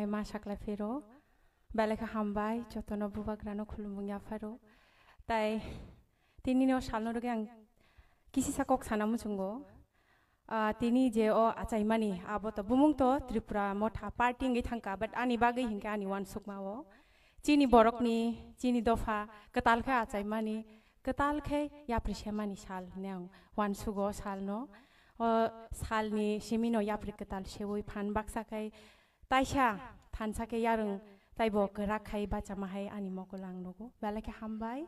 ma sakla fero beleka hambai jotono bubagrano khulumung yafaro tai tini no salno roge ang kisi sakok sanamu chungo tini je o achaimani abo to bumung to tripura motha party ngi thangka but ani bagai hingka ani wan sukmawo chini borokni chini dofa katalkha achaimani katalkhe yapri semani sal neang wan sugo salno o salni simino yapri katal sewoi phan baksakai taisa thansakai yarung taibo rakhai bachamahai ani mokolang nogo beleka hambai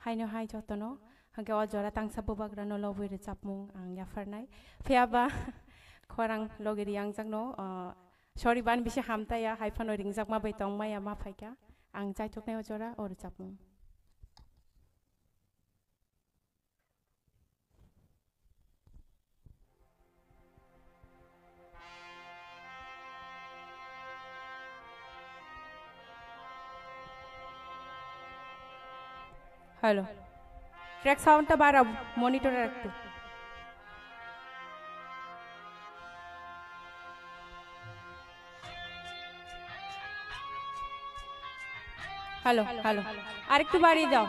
haino hai jotono hangke o jora tangsa bubagrano loboi recapmung ang yafarnai phiaba khorang logeri yang jangno sorry ban bisi hamtaya haifano ringjak ma bai tongmaya ma phaika ang chaitoknai o jora o recapmung hello track sound ता बारा monitor रखते hello hello आरेकटू बाड़िये जाओ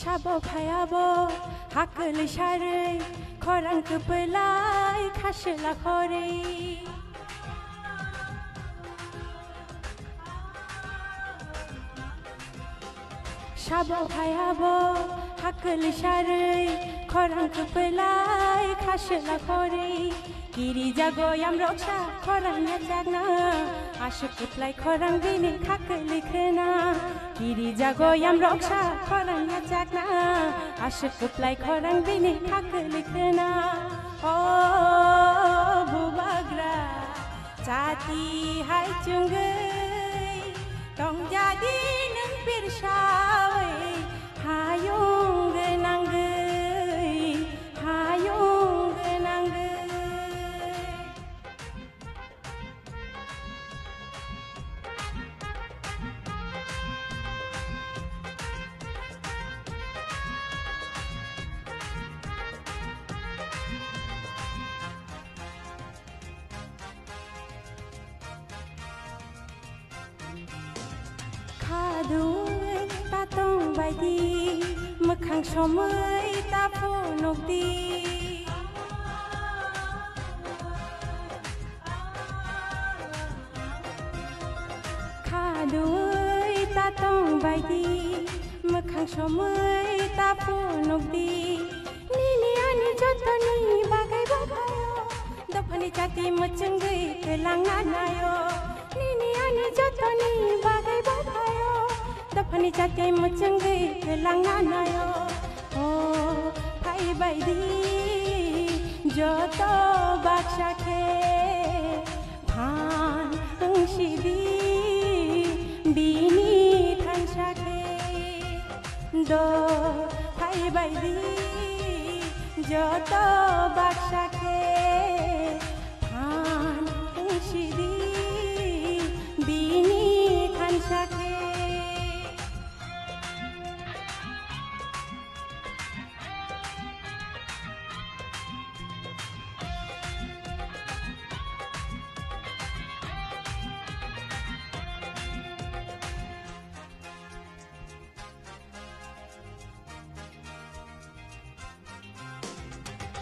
Shabo phayabo hakul share khorang kupelai khashla khore Shabo phayabo hakul share khorang kupelai khashla khore Kiri jago yam roksha khorang ya jagna ashuk kuplai khorang bini khakul khena Kiri jago yam roksha khorang ya jagna ashuk kuplai khorang bini khakul khena O bubagra chati hai chungai tong jadi nang pirsawai hayung genanggai hayung genanggai Kadui tatong baidi mekhang somai tapo nokdi Kadui tatong baidi mekhang somai tapo nokdi Nini ani jotoni bagai babayo dapani chati machungai kelang anayo Nini ani jotoni bagai babayo dapani chati machungai kelang anayo Oh pai baidi joto baksha ke bhan angshidi bini thansha ke do pai baidi joto baksha ke bhan angshidi bini thansha ke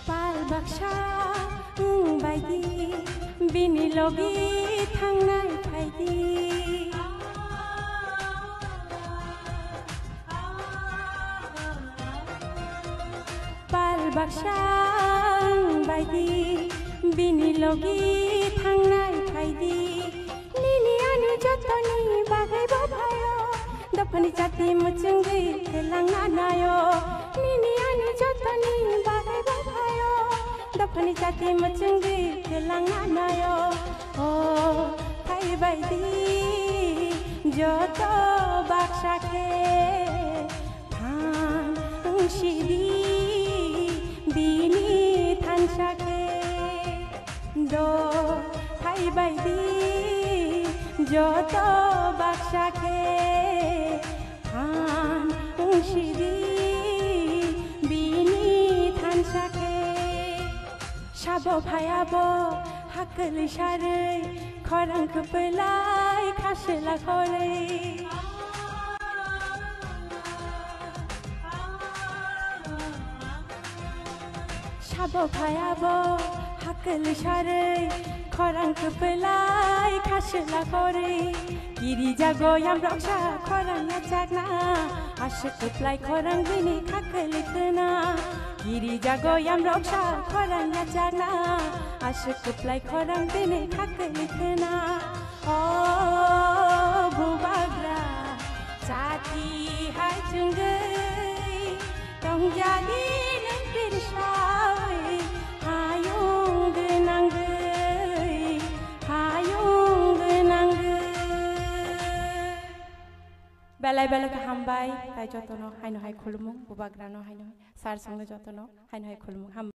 Pal baksha baidi bini logi thangnai phaidi Pal baksha baidi bini logi thangnai phaidi Nini ani jotoni bagai babayo dapani chati machungai kelang anayo Nini ani jotoni bagai babayo dapani chati machungai kelang anayo Oh pai baidi joto baksha ke bhan angshidi bini thansha ke do pai baidi joto bak भायाबो हाकल सारै खरां खोपैलाय खासेला खरै साबो भायाबो हाकल सारै खरां खोपैलाय खासेला खरै गिरि जागोयाम रक्षा खरां याचागना आशे खोप्लाय खरां बिनि खाकल खोना गिरि जागोयाम रक्षा खरां याचागना आशे खोप्लाय खरां बिनि खाकल खोना ओ बुबाग्रा जाति हाय जुंगै रंजालि नों बिरसाय हायुं गोनांगै हायुं गोनांगै बेलाय बेलाय हामबाय ताइ जतन हायनो हाय खुलुमु बुबाग्रानो हायनो सार संनो जतन हायनो हाय खुलुमु हाम